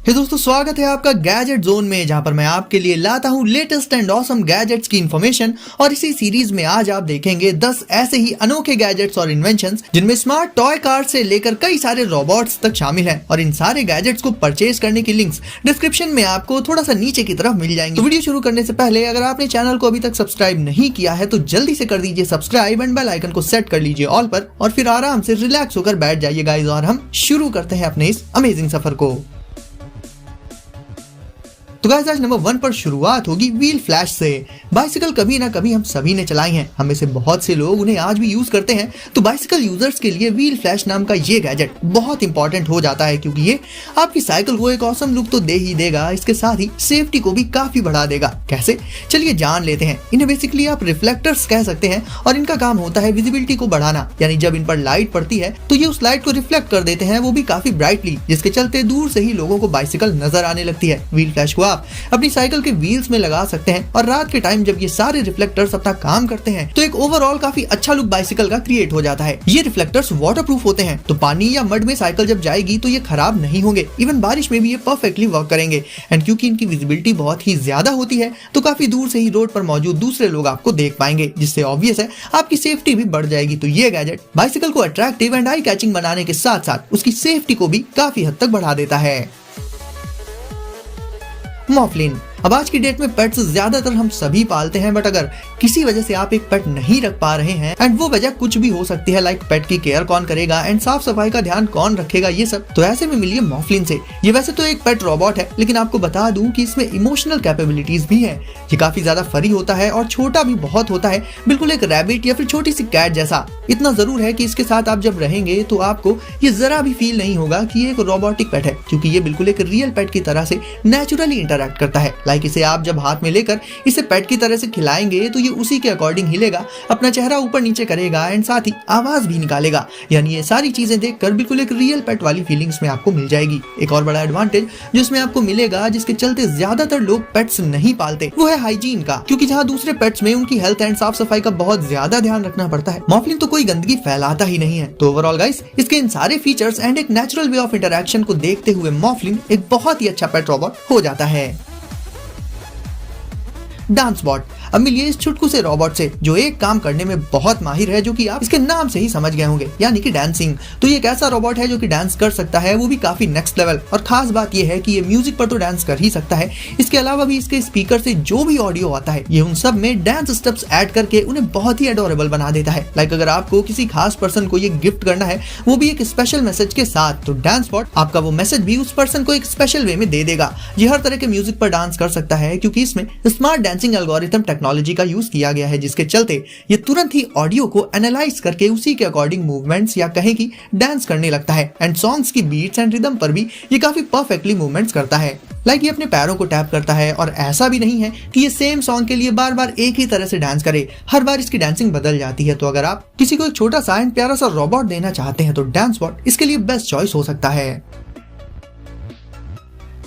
हे दोस्तों, स्वागत है आपका गैजेट जोन में, जहां पर मैं आपके लिए लाता हूं लेटेस्ट एंड ऑसम गैजेट्स की इन्फॉर्मेशन। और इसी सीरीज में आज आप देखेंगे 10 ऐसे ही अनोखे गैजेट्स और इन्वेंशंस जिनमें स्मार्ट टॉय कार से लेकर कई सारे रोबोट्स तक शामिल हैं। और इन सारे गैजेट्स को परचेज करने की लिंक्स डिस्क्रिप्शन में आपको थोड़ा सा नीचे की तरफ मिल जाएंगे। तो वीडियो शुरू करने से पहले अगर आपने चैनल को अभी तक सब्सक्राइब नहीं किया है तो जल्दी से कर दीजिए सब्सक्राइब एंड बेल आइकन को सेट कर लीजिए ऑल पर, और फिर आराम से रिलैक्स होकर बैठ जाइए गाइस, और हम शुरू करते हैं अपने इस अमेजिंग सफर को। तो गाइस, आज नंबर 1 पर शुरुआत होगी व्हील फ्लैश से। बाइसिकल कभी ना कभी हम सभी ने चलाई है, हमें से बहुत से लोग उन्हें आज भी यूज करते हैं। तो बाइसिकल यूजर्स के लिए व्हील फ्लैश नाम का ये गैजेट बहुत इंपॉर्टेंट हो जाता है, क्योंकि ये आपकी साइकिल को एक ऑसम लुक तो दे ही देगा, इसके साथ ही सेफ्टी को भी काफी बढ़ा देगा। कैसे, चलिए जान लेते हैं। इन्हें बेसिकली आप रिफ्लेक्टर्स कह सकते हैं, और इनका काम होता है विजिबिलिटी को बढ़ाना। यानी जब इन पर लाइट पड़ती है तो ये उस लाइट को रिफ्लेक्ट कर देते हैं, वो भी काफी ब्राइटली, जिसके चलते दूर से ही लोगों को बाइसिकल नजर आने लगती है। व्हील फ्लैश को अपनी साइकिल के व्हील्स में लगा सकते हैं, और रात के टाइम जब ये सारे रिफ्लेक्टर्स अपना काम करते हैं तो एक ओवरऑल काफी अच्छा लुक बाइसिकल का क्रिएट हो जाता है। ये रिफ्लेक्टर्स वाटरप्रूफ होते हैं, तो पानी या मड में साइकिल जब जाएगी तो ये खराब नहीं होंगे। इवन बारिश में भी ये परफेक्टली वर्क करेंगे। एंड क्योंकि इनकी विजिबिलिटी बहुत ही ज्यादा होती है तो काफी दूर से ही रोड पर मौजूद दूसरे लोग आपको देख पाएंगे, जिससे ऑब्वियस है आपकी सेफ्टी भी बढ़ जाएगी। तो ये गैजेट बाइसिकल को अट्रैक्टिव एंड आई कैचिंग बनाने के साथ साथ उसकी सेफ्टी को भी काफी हद तक बढ़ा देता है। मॉफलिन। अब आज की डेट में पेट्स ज्यादातर हम सभी पालते हैं, बट अगर किसी वजह से आप एक पेट नहीं रख पा रहे हैं, एंड वो वजह कुछ भी हो सकती है, लाइक पेट की केयर कौन करेगा एंड साफ सफाई का ध्यान कौन रखेगा, ये सब, तो ऐसे में मिलिए मॉफलिन से। ये वैसे तो एक पेट रोबोट है, लेकिन आपको बता दूं कि इसमें इमोशनल कैपेबिलिटीज भी है। ये काफी ज्यादा फरी होता है और छोटा भी बहुत होता है, बिल्कुल एक रैबिट या फिर छोटी सी कैट जैसा। इतना जरूर है कि इसके साथ आप जब रहेंगे तो आपको ये जरा भी फील नहीं होगा कि ये एक रोबोटिक पेट है, क्योंकि ये बिल्कुल एक रियल पेट की तरह से नेचुरली इंटरैक्ट करता है। लाइक इसे आप जब हाथ में लेकर इसे पेट की तरह से खिलाएंगे तो ये उसी के अकॉर्डिंग हिलेगा, अपना चेहरा ऊपर नीचे करेगा एंड साथ ही आवाज भी निकालेगा। यानी ये सारी चीजें देखकर बिल्कुल एक रियल पेट वाली फीलिंग्स में आपको मिल जाएगी। एक और बड़ा एडवांटेज जो इसमें आपको मिलेगा, जिसके चलते ज्यादातर लोग पेट्स नहीं पालते, वो है हाइजीन का, क्योंकि जहाँ दूसरे पेट्स में उनकी हेल्थ एंड साफ सफाई का बहुत ज्यादा ध्यान रखना पड़ता है, मॉफलिन तो कोई गंदगी फैलाता ही नहीं है। तो ओवरऑल गाइस, इसके इन सारे फीचर्स एंड एक नेचुरल वे ऑफ इंटरैक्शन को देखते हुए मॉफलिन एक बहुत ही अच्छा पेट रोबोट हो जाता है। Dance bot. अब मिलिए इस छुटकू से रोबोट से जो एक काम करने में बहुत माहिर है, जो कि आप इसके नाम से ही समझ गए होंगे, यानी कि डांसिंग। तो ये एक ऐसा रोबोट है जो कि डांस कर सकता है, वो भी काफी नेक्स्ट लेवल। और खास बात ये है कि ये म्यूजिक पर तो डांस कर ही सकता है, इसके अलावा भी इसके स्पीकर से जो भी ऑडियो आता है ये उन सब में डांस स्टेप्स ऐड करके उन्हें बहुत ही एडोरेबल बना देता है। लाइक अगर आपको किसी खास पर्सन को ये गिफ्ट करना है, वो भी एक स्पेशल मैसेज के साथ, तो डांस बॉट आपका वो मैसेज भी उस पर्सन को एक स्पेशल वे में दे देगा। ये हर तरह के म्यूजिक पर डांस कर सकता है, क्योंकि इसमें स्मार्ट डांसिंग एल्गोरिथम टेक्नोलॉजी का यूज किया गया है, जिसके चलते ये तुरंत ही ऑडियो को एनालाइज करके उसी के अकॉर्डिंग मूवमेंट्स या कहें कि डांस करने लगता है। एंड सॉन्ग्स की बीट्स एंड रिदम पर भी ये काफी परफेक्टली मूवमेंट्स करता है। लाइक ये अपने पैरों को टैप करता है, और ऐसा भी नहीं है कि ये सेम सॉन्ग के लिए बार बार एक ही तरह से डांस करे, हर बार इसकी डांसिंग बदल जाती है। तो अगर आप किसी को एक छोटा सा एंड प्यारा सा रोबोट देना चाहते हैं तो डांस बॉट इसके लिए बेस्ट चॉइस हो सकता है।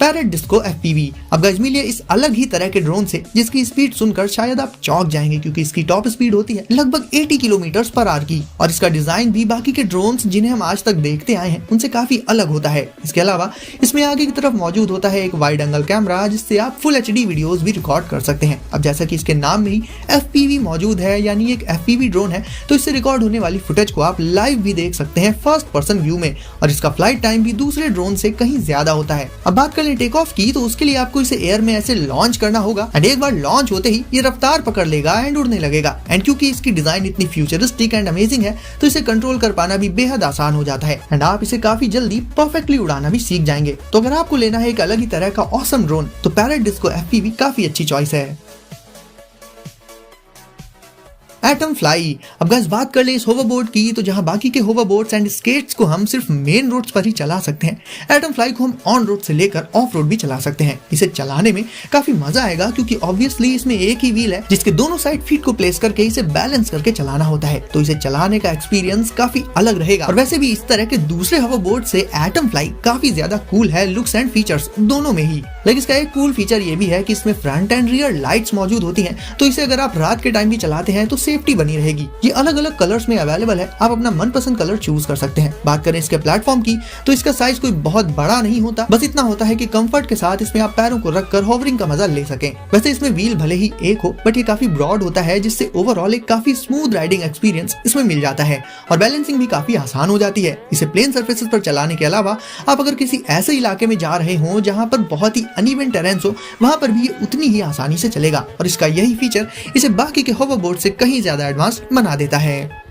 Parrot disco FPV। अब गाइस मिलिए इस अलग ही तरह के ड्रोन से, जिसकी स्पीड सुनकर शायद आप चौंक जाएंगे, क्योंकि इसकी टॉप स्पीड होती है लगभग 80 किलोमीटर पर आवर की। और इसका डिजाइन भी बाकी के ड्रोन्स जिन्हें हम आज तक देखते आए हैं उनसे काफी अलग होता है। इसके अलावा इसमें आगे की तरफ मौजूद होता है एक वाइड एंगल कैमरा, जिससे आप फुल HD वीडियोस भी रिकॉर्ड कर सकते हैं। अब जैसा कि इसके नाम में ही FPV मौजूद है, यानी एक FPV ड्रोन है, तो इससे रिकॉर्ड होने वाली फुटेज को आप लाइव भी देख सकते हैं फर्स्ट पर्सन व्यू में। और इसका फ्लाइट टाइम भी दूसरे ड्रोन से कहीं ज्यादा होता है। अब बात कर टेक ऑफ की, तो उसके लिए आपको इसे एयर में ऐसे लॉन्च करना होगा, एंड एक बार लॉन्च होते ही ये रफ्तार पकड़ लेगा एंड उड़ने लगेगा। एंड क्योंकि इसकी डिजाइन इतनी फ्यूचरिस्टिक एंड अमेजिंग है, तो इसे कंट्रोल कर पाना भी बेहद आसान हो जाता है, एंड आप इसे काफी जल्दी परफेक्टली उड़ाना भी सीख जाएंगे। तो अगर आपको लेना है एक अलग ही तरह का ऑसम ड्रोन, तो पैरेट डिस्को FPV काफी अच्छी चॉइस है। Atom fly. अब गाइस बात कर ले इस होवरबोर्ड की, तो जहां बाकी के होवरबोर्ड्स एंड स्केट्स को हम सिर्फ मेन रोड्स पर ही चला सकते हैं, एटम फ्लाई को हम ऑन रोड से लेकर ऑफ रोड भी चला सकते हैं। इसे चलाने में काफी मजा आएगा, क्योंकि ऑब्वियसली इसमें एक ही व्हील है, जिसके दोनों साइड फीट को प्लेस करके इसे बैलेंस करके चलाना होता है। तो इसे चलाने का एक्सपीरियंस काफी अलग रहेगा। और वैसे भी इस तरह के दूसरे होवरबोर्ड से एटम फ्लाई काफी ज्यादा कूल है, लुक्स एंड फीचर्स दोनों में ही। लेकिन इसका एक कूल फीचर ये भी है कि इसमें फ्रंट एंड रियर लाइट्स मौजूद होती हैं, तो इसे अगर आप रात के टाइम भी चलाते हैं तो सेफ्टी बनी रहेगी। ये अलग अलग कलर्स में अवेलेबल है, आप अपना मनपसंद कलर चूज कर सकते हैं। बात करें इसके प्लेटफॉर्म की तो इसका साइज कोई बहुत बड़ा नहीं होता, बस इतना होता है कि कंफर्ट के साथ इसमें आप पैरों को रखकर होवरिंग का मजा ले सकें। वैसे इसमें व्हील भले ही एक हो बट ये काफी ब्रॉड होता है, जिससे ओवरऑल एक काफी स्मूथ राइडिंग एक्सपीरियंस इसमें मिल जाता है और बैलेंसिंग भी काफी आसान हो जाती है। इसे प्लेन सर्फेसेस पर चलाने के अलावा आप अगर किसी ऐसे इलाके में जा रहे हो जहां पर बहुत ही अनइवन टेरेन्स हो, वहां पर भी ये उतनी ही आसानी से चलेगा और इसका यही फीचर इसे बाकी के होवरबोर्ड से कहीं ज्यादा एडवांस बना देता है।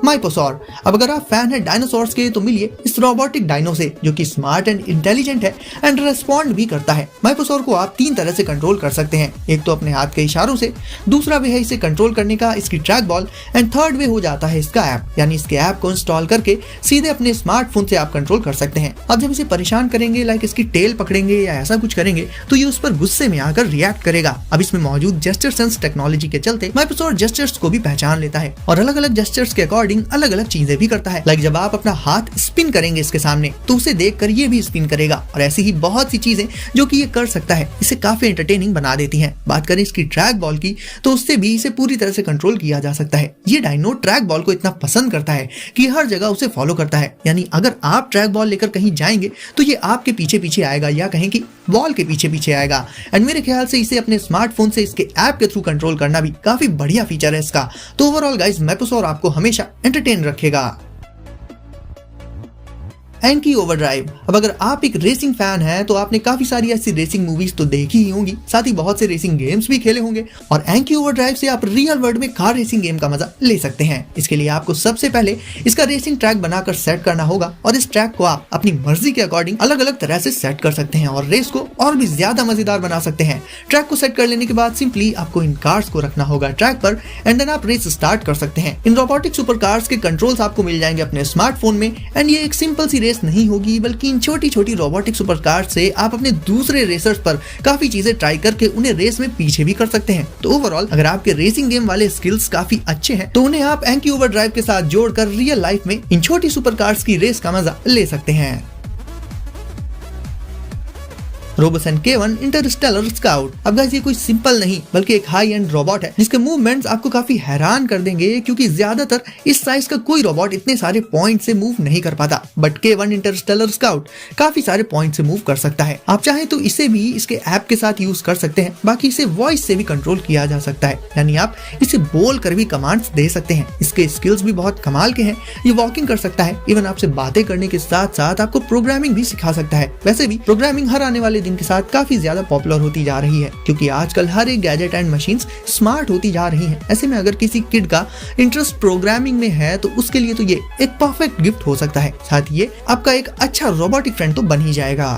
माइपोसॉर। अब अगर आप फैन है डायनासोर्स के तो मिलिए इस रोबोटिक डायनो से, जो कि स्मार्ट एंड इंटेलिजेंट है एंड रेस्पॉन्ड भी करता है। माइपोसॉर को आप 3 तरह से कंट्रोल कर सकते हैं, एक तो अपने हाथ के इशारों से, दूसरा वे है इसे कंट्रोल करने का इसकी track ball, and third way हो जाता है इसका ऐप, यानी इसके ऐप को इंस्टॉल करके सीधे अपने स्मार्टफोन से आप कंट्रोल कर सकते हैं। अब जब इसे परेशान करेंगे, लाइक इसकी टेल पकड़ेंगे या ऐसा कुछ करेंगे, तो ये उस पर गुस्से में आकर रिएक्ट करेगा। अब इसमें मौजूद जेस्चर सेंस टेक्नोलॉजी के चलते माइपोसॉर जेस्चर्स को भी पहचान लेता है और अलग अलग जेस्चर्स के अकॉर्डिंग अलग अलग चीजें भी करता है। लाइक जब आप अपना हाथ स्पिन करेंगे इसके सामने तो उसे देखकर ये भी स्पिन करेगा और ऐसी ही बहुत सी चीजें जो कि ये कर सकता है, इसे काफी एंटरटेनिंग बना देती हैं। बात करें इसकी ट्रैक बॉल की तो उससे भी इसे पूरी तरह से कंट्रोल किया जा सकता है। ये डायनो ट्रैक बॉल को इतना पसंद करता है कि हर जगह उसे फॉलो करता है, यानी अगर आप ट्रैक बॉल लेकर कहीं जाएंगे तो ये आपके पीछे पीछे आएगा या कहें कि बॉल के पीछे पीछे आएगा। एंड मेरे ख्याल से इसे अपने स्मार्टफोन से इसके ऐप के थ्रू कंट्रोल करना भी काफी बढ़िया फीचर है इसका। तो ओवरऑल गाइस माइपोसॉर आपको हमेशा एंटरटेन रखेगा। एंकी ओवरड्राइव। अब अगर आप एक रेसिंग फैन हैं तो आपने काफी सारी ऐसी रेसिंग मूवीज तो देखी ही होंगी, साथ ही बहुत से रेसिंग गेम्स भी खेले होंगे और एंकी ओवरड्राइव से आप रियल वर्ल्ड में कार रेसिंग गेम का मजा ले सकते हैं। इसके लिए आपको सबसे पहले इसका रेसिंग ट्रैक बनाकर सेट करना होगा और इस ट्रैक को आप अपनी मर्जी के अकॉर्डिंग अलग अलग तरह से सेट कर सकते हैं और रेस को और भी ज्यादा मजेदार बना सकते हैं। ट्रैक को सेट कर लेने के बाद सिंपली आपको इन कार्स को रखना होगा ट्रैक पर एंड देन आप रेस स्टार्ट कर सकते हैं। इन रोबोटिक सुपर कार्स के कंट्रोल्स आपको मिल जाएंगे अपने स्मार्टफोन में एंड ये एक सिंपल सी रेस नहीं होगी, बल्कि इन छोटी छोटी रोबोटिक सुपर कार से आप अपने दूसरे रेसर्स पर काफी चीजें ट्राई करके उन्हें रेस में पीछे भी कर सकते हैं। तो ओवरऑल अगर आपके रेसिंग गेम वाले स्किल्स काफी अच्छे हैं तो उन्हें आप एंकी ओवरड्राइव के साथ जोड़कर रियल लाइफ में इन छोटी सुपर कार्स की रेस का मजा ले सकते हैं। रोबोसन K1 इंटरस्टेलर स्काउट। अब गाइस ये कोई सिंपल नहीं बल्कि एक हाई एंड रोबोट है जिसके मूवमेंट्स आपको काफी हैरान कर देंगे, क्योंकि ज्यादातर इस साइज का कोई रोबोट इतने सारे पॉइंट से मूव नहीं कर पाता, बट K1 इंटरस्टेलर स्काउट काफी सारे पॉइंट से मूव कर सकता है। आप चाहे तो इसे भी इसके ऐप के साथ यूज कर सकते हैं, बाकी इसे वॉइस से भी कंट्रोल किया जा सकता है, यानी आप इसे बोल कर भी कमांड्स दे सकते हैं। इसके स्किल्स भी बहुत कमाल के हैं, ये वॉकिंग कर सकता है, इवन आपसे बातें करने के साथ साथ आपको प्रोग्रामिंग भी सिखा सकता है। वैसे भी प्रोग्रामिंग हर आने वाले दिन के साथ काफी ज्यादा पॉपुलर होती जा रही है, क्योंकि आजकल हर एक गैजेट एंड मशीन्स स्मार्ट होती जा रही हैं। ऐसे में अगर किसी किड का इंटरेस्ट प्रोग्रामिंग में है तो उसके लिए तो ये एक परफेक्ट गिफ्ट हो सकता है। साथ ही ये आपका एक अच्छा रोबोटिक फ्रेंड तो बन ही जाएगा।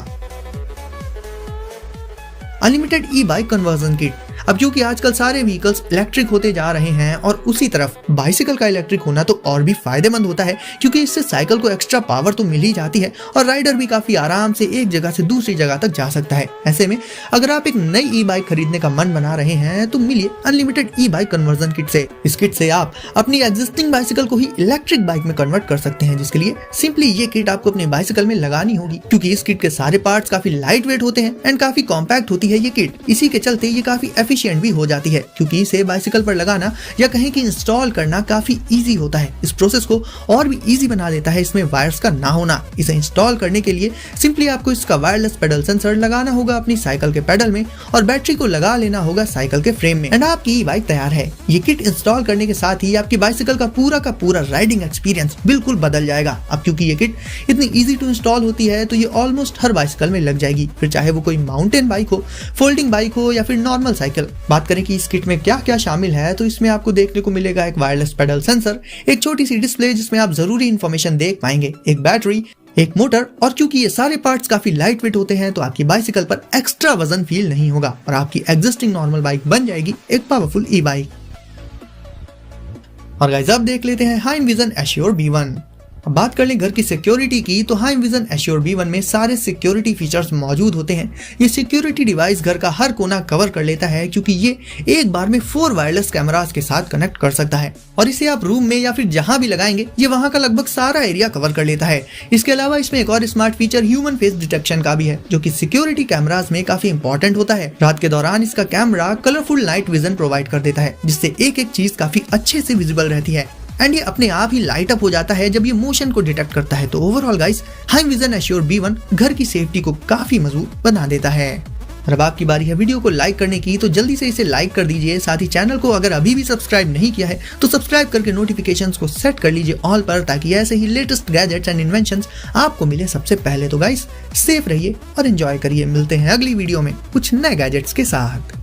अनलिमिटेड ई बाइक कन्वर्जन किट। अब क्योंकि आजकल सारे व्हीकल्स इलेक्ट्रिक होते जा रहे हैं और उसी तरफ बाइसिकल का इलेक्ट्रिक होना तो और भी फायदेमंद होता है, क्योंकि इससे साइकिल को एक्स्ट्रा पावर तो मिल ही जाती है और राइडर भी काफी आराम से एक जगह से दूसरी जगह तक जा सकता है। ऐसे में अगर आप एक नई ई बाइक खरीदने का मन बना रहे हैं तो मिलिए अनलिमिटेड ई बाइक कन्वर्जन किट से। इस किट से आप अपनी एग्जिस्टिंग बाइसिकल को ही इलेक्ट्रिक बाइक में कन्वर्ट कर सकते हैं, जिसके लिए सिंपली ये किट आपको अपनी बाइसिकल में लगानी होगी। क्योंकि इस किट के सारे पार्ट्स काफी लाइट वेट होते हैं एंड काफी कॉम्पैक्ट होती है ये किट, इसी के चलते ये काफी एफिशिएंट भी हो जाती है, क्योंकि इसे बाइसिकल पर लगाना या कहीं कि इंस्टॉल करना काफी इजी होता है। इस प्रोसेस को और भी इजी बना देता है इसमें वायर्स का ना होना। इसे इंस्टॉल करने के लिए सिंपली आपको इसका वायरलेस पेडल सेंसर लगाना होगा अपनी साइकिल के पेडल में और बैटरी को लगा लेना होगा साइकिल के फ्रेम में एंड आपकी ई बाइक तैयार है। ये किट इंस्टॉल करने के साथ ही आपकी बाइसिकल का पूरा राइडिंग एक्सपीरियंस बिल्कुल बदल जाएगा। अब क्योंकि ये किट इतनी इजी टू इंस्टॉल होती है तो ये ऑलमोस्ट हर बाइसिकल में लग जाएगी, फिर चाहे वो कोई माउंटेन बाइक हो, फोल्डिंग बाइक हो या फिर नॉर्मल साइकिल। बात करें कि इस किट में क्या क्या शामिल है तो इसमें आपको देखने को मिलेगा एक वायरलेस पेडल सेंसर, एक छोटी सी डिस्प्ले जिसमें आप जरूरी इंफॉर्मेशन देख पाएंगे, एक बैटरी, एक मोटर, और क्योंकि ये सारे पार्ट्स काफी लाइट वेट होते हैं तो आपकी बाइसिकल पर एक्स्ट्रा वजन फील नहीं होगा और आपकी एग्जिस्टिंग नॉर्मल बाइक बन जाएगी एक पावरफुल ई बाइक। और गाइस अब देख लेते हैं हाइविजन एश्योर B1। अब बात कर लें घर की सिक्योरिटी की, तो हाइम विजन एश्योर B1 में सारे सिक्योरिटी फीचर्स मौजूद होते हैं। ये सिक्योरिटी डिवाइस घर का हर कोना कवर कर लेता है, क्योंकि ये एक बार में 4 वायरलेस कैमरास के साथ कनेक्ट कर सकता है और इसे आप रूम में या फिर जहां भी लगाएंगे ये वहां का लगभग सारा एरिया कवर कर लेता है। इसके अलावा इसमें एक और smart feature human face detection का भी है, जो कि सिक्योरिटी कैमरास में काफी इंपॉर्टेंट होता है। रात के दौरान इसका camera colourful night vision provide कर देता है, जिससे एक एक चीज काफी अच्छे से विजिबल रहती है एंड ये अपने आप ही लाइट अप हो जाता है जब ये मोशन को डिटेक्ट करता है। तो overall guys, hymn vision assure B1 घर की सेफ्टी को काफी मजबूत बना देता है। और अब आपकी बारी है वीडियो को लाइक करने की, तो जल्दी से इसे लाइक कर दीजिए। साथ ही चैनल को अगर अभी भी सब्सक्राइब नहीं किया है तो सब्सक्राइब करके नोटिफिकेशंस को सेट कर लीजिए ऑल पर, ताकि ऐसे ही लेटेस्ट गैजेट्स एंड इन्वेंशंस आपको मिले सबसे पहले। तो गाइस, सेफ रहिए और एंजॉय करिए। मिलते हैं अगली वीडियो में कुछ नए गैजेट्स के साथ।